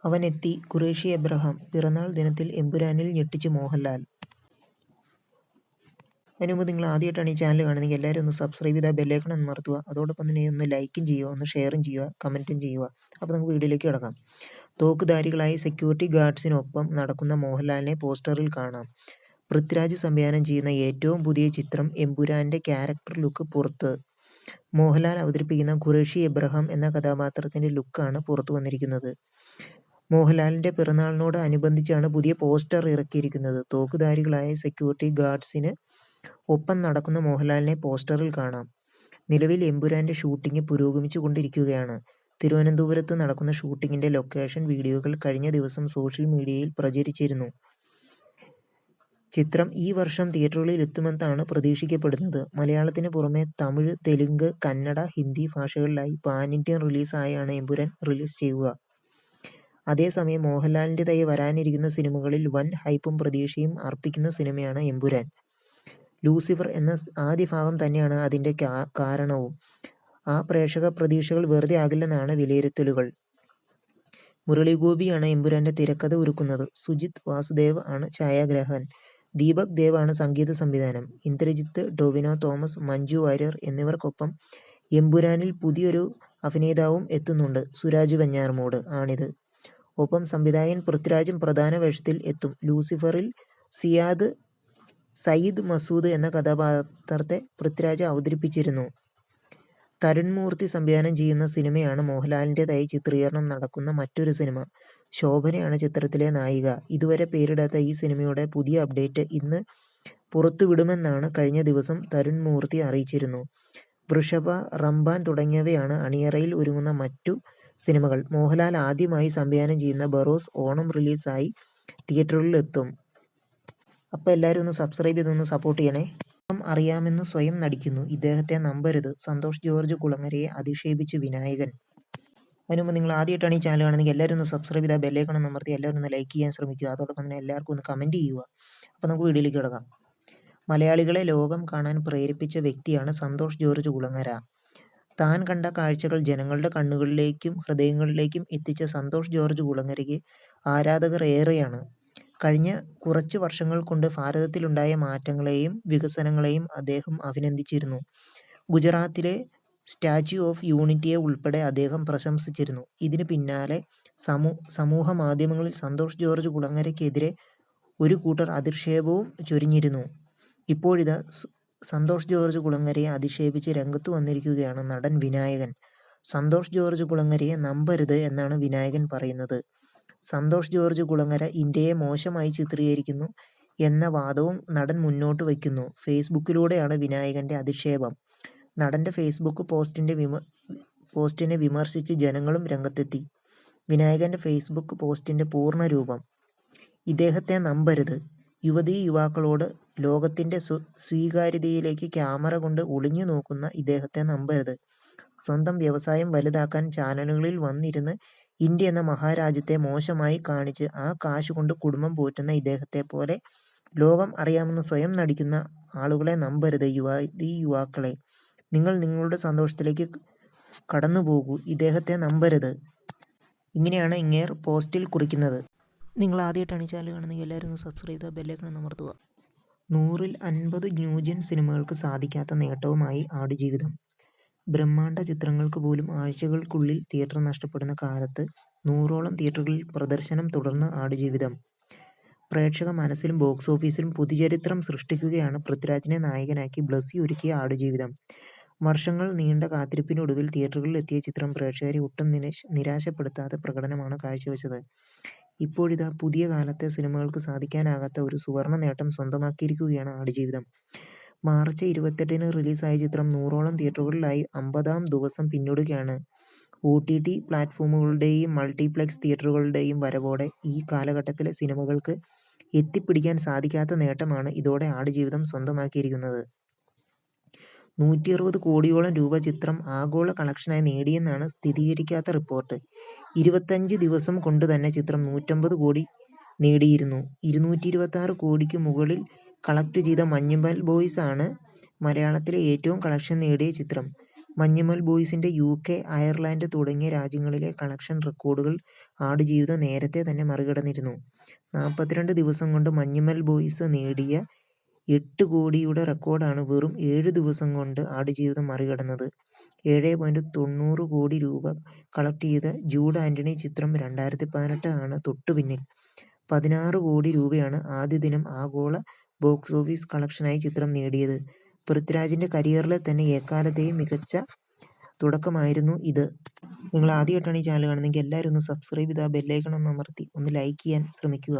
അവനെത്തി. Qureshi Abraham. പിറന്നാൾ ദിനത്തിൽ എമ്പുരാനിൽ ഞെട്ടിച്ച് മോഹൻലാൽ. അതിനു മുമ്പ് നിങ്ങൾ ആദ്യമായിട്ടാണ് ഈ ചാനൽ കാണുന്നതെങ്കിൽ എല്ലാവരും ഒന്ന് സബ്സ്ക്രൈബ് ചെയ്താൽ ബെല്ലൈക്കൺ ഒന്ന് അമർത്തുക. അതോടൊപ്പം തന്നെ ഒന്ന് ലൈക്കും ചെയ്യുക, ഒന്ന് ഷെയറും ചെയ്യുക, കമൻറ്റും ചെയ്യുക. അപ്പോൾ നമുക്ക് വീഡിയോയിലേക്ക് കിടക്കാം. തോക്കുധാരികളായി സെക്യൂരിറ്റി ഗാർഡ്സിനൊപ്പം നടക്കുന്ന മോഹൻലാലിനെ പോസ്റ്ററിൽ കാണാം. പൃഥ്വിരാജ് സംവിധാനം ചെയ്യുന്ന ഏറ്റവും പുതിയ ചിത്രം എമ്പുരാന്റെ ക്യാരക്ടർ ലുക്ക് പുറത്ത്. മോഹൻലാൽ അവതരിപ്പിക്കുന്ന ഖുറേഷി എബ്രഹാം എന്ന കഥാപാത്രത്തിന്റെ ലുക്കാണ് പുറത്തു വന്നിരിക്കുന്നത്. മോഹൻലാലിന്റെ പിറന്നാളിനോട് അനുബന്ധിച്ചാണ് പുതിയ പോസ്റ്റർ ഇറക്കിയിരിക്കുന്നത്. തോക്കുധാരികളായ സെക്യൂരിറ്റി ഗാർഡ്സിന് ഒപ്പം നടക്കുന്ന മോഹൻലാലിനെ പോസ്റ്ററിൽ കാണാം. നിലവിൽ എമ്പുരാന്റെ ഷൂട്ടിംഗ് പുരോഗമിച്ചുകൊണ്ടിരിക്കുകയാണ്. തിരുവനന്തപുരത്ത് നടക്കുന്ന ഷൂട്ടിങ്ങിന്റെ ലൊക്കേഷൻ വീഡിയോകൾ കഴിഞ്ഞ ദിവസം സോഷ്യൽ മീഡിയയിൽ പ്രചരിച്ചിരുന്നു. ചിത്രം ഈ വർഷം തിയേറ്ററുകളിൽ എത്തുമെന്നാണ് പ്രതീക്ഷിക്കപ്പെടുന്നത്. മലയാളത്തിന് പുറമെ തമിഴ്, തെലുങ്ക്, കന്നഡ, ഹിന്ദി ഭാഷകളിലായി പാൻ ഇന്ത്യൻ റിലീസായാണ് എമ്പുരാൻ റിലീസ് ചെയ്യുക. അതേസമയം മോഹൻലാലിൻ്റെതായി വരാനിരിക്കുന്ന സിനിമകളിൽ വൻ ഹൈപ്പും പ്രതീക്ഷയും അർപ്പിക്കുന്ന സിനിമയാണ് എമ്പുരാൻ. ലൂസിഫർ എന്ന ആദ്യ ഭാഗം തന്നെയാണ് അതിൻ്റെ കാരണവും. ആ പ്രേക്ഷക പ്രതീക്ഷകൾ വെറുതെ ആകില്ലെന്നാണ് വിലയിരുത്തലുകൾ. മുരളി ഗോപിയാണ് എമ്പുരാന്റെ തിരക്കഥ ഒരുക്കുന്നത്. സുജിത് വാസുദേവ് ആണ് ഛായാഗ്രാഹകൻ. ദീപക് ദേവ് ആണ് സംഗീത സംവിധാനം. ഇന്ദ്രജിത്ത്, ടൊവിനോ തോമസ്, മഞ്ജു വാര്യർ എന്നിവർക്കൊപ്പം എമ്പുരാനിൽ പുതിയൊരു അഭിനേതാവും എത്തുന്നുണ്ട്. സുരാജ് വെഞ്ഞാറമൂട് ആണിത്. ഒപ്പം സംവിധായകൻ പൃഥ്വിരാജും പ്രധാന വേഷത്തിൽ എത്തും. ലൂസിഫറിൽ സയ്യിദ് മസൂദ് എന്ന കഥാപാത്രത്തെ പൃഥ്വിരാജ് അവതരിപ്പിച്ചിരുന്നു. തരുൺ മൂർത്തി സംവിധാനം ചെയ്യുന്ന സിനിമയാണ് മോഹൻലാലിൻ്റെതായി ചിത്രീകരണം നടക്കുന്ന മറ്റൊരു സിനിമ. ശോഭനയാണ് ചിത്രത്തിലെ നായിക. ഇതുവരെ പേരിടാത്ത ഈ സിനിമയുടെ പുതിയ അപ്ഡേറ്റ് ഇന്ന് പുറത്തുവിടുമെന്നാണ് കഴിഞ്ഞ ദിവസം തരുൺ മൂർത്തി അറിയിച്ചിരുന്നു. വൃഷഭ, റംബാൻ തുടങ്ങിയവയാണ് അണിയറയിൽ ഒരുങ്ങുന്ന മറ്റു സിനിമകൾ. മോഹൻലാൽ ആദ്യമായി സംവിധാനം ചെയ്യുന്ന ബറോസ് ഓണം റിലീസായി തിയേറ്ററുകളിൽ എത്തും. അപ്പോൾ എല്ലാവരും ഒന്ന് സബ്സ്ക്രൈബ് ചെയ്തൊന്ന് സപ്പോർട്ട് ചെയ്യണേ. അറിയാമെന്ന് സ്വയം നടിക്കുന്നു. ഇദ്ദേഹത്തെ നമ്പരുത്. സന്തോഷ് ജോർജ് കുളങ്ങരയെ അധിക്ഷേപിച്ച് വിനായകൻ. അതിനുമുമ്പ് നിങ്ങൾ ആദ്യമായിട്ടാണ് ഈ ചാനൽ കാണുന്നതെങ്കിൽ എല്ലാവരും ഒന്ന് സബ്സ്ക്രൈബ് ചെയ്താൽ ബെല്ലൈക്കൺ ഒന്ന് അമർത്തി എല്ലാവരും ഒന്ന് ലൈക്ക് ചെയ്യാൻ ശ്രമിക്കുക. അതോടൊപ്പം തന്നെ എല്ലാവർക്കും ഒന്ന് കമൻറ്റ് ചെയ്യുക. അപ്പോൾ നമുക്ക് വീഡിയോയിലേക്ക് കിടക്കാം. മലയാളികളെ ലോകം കാണാൻ പ്രേരിപ്പിച്ച വ്യക്തിയാണ് സന്തോഷ് ജോർജ് കുളങ്ങര. താൻ കണ്ട കാഴ്ചകൾ ജനങ്ങളുടെ കണ്ണുകളിലേക്കും ഹൃദയങ്ങളിലേക്കും എത്തിച്ച സന്തോഷ് ജോർജ് കുളങ്ങരയ്ക്ക് ആരാധകർ ഏറെയാണ്. കഴിഞ്ഞ കുറച്ച് വർഷങ്ങൾ കൊണ്ട് ഭാരതത്തിലുണ്ടായ മാറ്റങ്ങളെയും വികസനങ്ങളെയും അദ്ദേഹം അഭിനന്ദിച്ചിരുന്നു. ഗുജറാത്തിലെ സ്റ്റാച്യു ഓഫ് യൂണിറ്റിയെ ഉൾപ്പെടെ അദ്ദേഹം പ്രശംസിച്ചിരുന്നു. ഇതിന് പിന്നാലെ സമൂഹ മാധ്യമങ്ങളിൽ സന്തോഷ് ജോർജ് കുളങ്ങരയ്ക്കെതിരെ ഒരു കൂട്ടർ അധിക്ഷേപവും ചൊരിഞ്ഞിരുന്നു. ഇപ്പോഴിതാ സന്തോഷ് ജോർജ് കുളങ്ങരയെ അധിക്ഷേപിച്ച് രംഗത്ത് വന്നിരിക്കുകയാണ് നടൻ വിനായകൻ. സന്തോഷ് ജോർജ് കുളങ്ങരയെ നമ്പരുത് എന്നാണ് വിനായകൻ പറയുന്നത്. സന്തോഷ് ജോർജ് കുളങ്ങര ഇന്ത്യയെ മോശമായി ചിത്രീകരിക്കുന്നു എന്ന വാദവും നടൻ മുന്നോട്ട് വയ്ക്കുന്നു. ഫേസ്ബുക്കിലൂടെയാണ് വിനായകന്റെ അധിക്ഷേപം. നടന്റെ ഫേസ്ബുക്ക് പോസ്റ്റിനെ വിമർശിച്ച് ജനങ്ങളും രംഗത്തെത്തി. വിനായകന്റെ ഫേസ്ബുക്ക് പോസ്റ്റിന്റെ പൂർണ്ണ രൂപം: ഇദ്ദേഹത്തെ നമ്പരുത്. യുവതീ യുവാക്കളോട് ലോകത്തിന്റെ സ്വീകാര്യതയിലേക്ക് ക്യാമറ കൊണ്ട് ഒളിഞ്ഞു നോക്കുന്ന ഇദ്ദേഹത്തെ നമ്പരുത്. സ്വന്തം വ്യവസായം വലുതാക്കാൻ ചാനലുകളിൽ വന്നിരുന്ന് ഇന്ത്യ എന്ന മഹാരാജ്യത്തെ മോശമായി കാണിച്ച് ആ കാശ് കൊണ്ട് കുടുംബം പോറ്റുന്ന ഇദ്ദേഹത്തെ പോലെ ലോകം അറിയാമെന്ന് സ്വയം നടിക്കുന്ന ആളുകളെ നമ്പരുത്. യുവാക്കളെ, നിങ്ങൾ നിങ്ങളുടെ സന്തോഷത്തിലേക്ക് കടന്നുപോകൂ. ഇദ്ദേഹത്തെ നമ്പരുത്. ഇങ്ങനെയാണ് ഇങ്ങേർ പോസ്റ്റിൽ കുറിക്കുന്നത്. നിങ്ങൾ ആദ്യമായിട്ടാണ് ഈ ചാനൽ കാണുന്നതെങ്കിൽ എല്ലാവരും ഒന്ന് സബ്സ്ക്രൈബ് ചെയ്താൽ ബെല്ലൈക്കൺ അമർത്തുക. 100ൽ 50 ന്യൂജൻ സിനിമകൾക്ക് സാധിക്കാത്ത നേട്ടവുമായി ആടുജീവിതം. ബ്രഹ്മാണ്ഡ ചിത്രങ്ങൾക്ക് പോലും ആഴ്ചകൾക്കുള്ളിൽ തിയേറ്റർ നഷ്ടപ്പെടുന്ന കാലത്ത് 100ഓളം തിയേറ്ററുകളിൽ പ്രദർശനം തുടർന്ന് ആടുജീവിതം. പ്രേക്ഷക മനസ്സിലും ബോക്സ് ഓഫീസിലും പുതുചരിത്രം സൃഷ്ടിക്കുകയാണ് പൃഥ്വിരാജിനെ നായകനാക്കി ബ്ലസ്സി ഒരുക്കിയ ആടുജീവിതം. വർഷങ്ങൾ നീണ്ട കാത്തിരിപ്പിനൊടുവിൽ തിയേറ്ററുകളിൽ എത്തിയ ചിത്രം പ്രേക്ഷകരെ ഒട്ടും നിരാശപ്പെടുത്താത്ത പ്രകടനമാണ് കാഴ്ചവെച്ചത്. ഇപ്പോഴിതാ പുതിയ കാലത്തെ സിനിമകൾക്ക് സാധിക്കാനാകാത്ത ഒരു സുവർണ്ണ നേട്ടം സ്വന്തമാക്കിയിരിക്കുകയാണ് ആടുജീവിതം. മാർച്ച് 28-ന് റിലീസായ ചിത്രം 100ഓളം തിയേറ്ററുകളിലായി 50ാം ദിവസം പിന്നിടുകയാണ്. OTT പ്ലാറ്റ്ഫോമുകളുടെയും മൾട്ടിപ്ലക്സ് തിയേറ്ററുകളുടെയും വരവോടെ ഈ കാലഘട്ടത്തിലെ സിനിമകൾക്ക് എത്തിപ്പിടിക്കാൻ സാധിക്കാത്ത നേട്ടമാണ് ഇതോടെ ആടുജീവിതം സ്വന്തമാക്കിയിരിക്കുന്നത്. 160 കോടിയോളം രൂപ ചിത്രം ആഗോള കളക്ഷനായി നേടിയെന്നാണ് സ്ഥിരീകരിക്കാത്ത റിപ്പോർട്ട്. 25 ദിവസം കൊണ്ട് തന്നെ ചിത്രം 150 കോടി നേടിയിരുന്നു. 226 കോടിക്ക് മുകളിൽ കളക്ട് ചെയ്ത മഞ്ഞുമൽ ബോയ്സ് ആണ് മലയാളത്തിലെ ഏറ്റവും കളക്ഷൻ നേടിയ ചിത്രം. മഞ്ഞുമൽ ബോയ്സിന്റെ UK, അയർലൻഡ് തുടങ്ങിയ രാജ്യങ്ങളിലെ കളക്ഷൻ റെക്കോർഡുകൾ ആടുജീവിതം നേരത്തെ തന്നെ മറികടന്നിരുന്നു. 42 ദിവസം കൊണ്ട് മഞ്ഞുമൽ ബോയ്സ് നേടിയ 8 കോടിയുടെ റെക്കോർഡാണ് വെറും 7 ദിവസം കൊണ്ട് ആടുജീവിതം മറികടന്നത്. 7.90 കോടി രൂപ കളക്ട് ചെയ്ത ജൂഡ് ആന്റണി ചിത്രം 2018 ആണ് തൊട്ടുപിന്നിൽ. 16 കോടി രൂപയാണ് ആദ്യ ദിനം ആഗോള ബോക്സ് ഓഫീസ് കളക്ഷനായി ചിത്രം നേടിയത്. പൃഥ്വിരാജിന്റെ കരിയറിലെ തന്നെ എക്കാലത്തെയും മികച്ച തുടക്കമായിരുന്നു ഇത്. നിങ്ങൾ ആദ്യമായിട്ടാണ് ഈ ചാനൽ കാണുന്നതെങ്കിൽ എല്ലാവരും ഒന്ന് സബ്സ്ക്രൈബ് ചെയ്ത് ആ ബെല്ലൈക്കൺ ഒന്ന് അമർത്തി ഒന്ന് ലൈക്ക് ചെയ്യാൻ ശ്രമിക്കുക.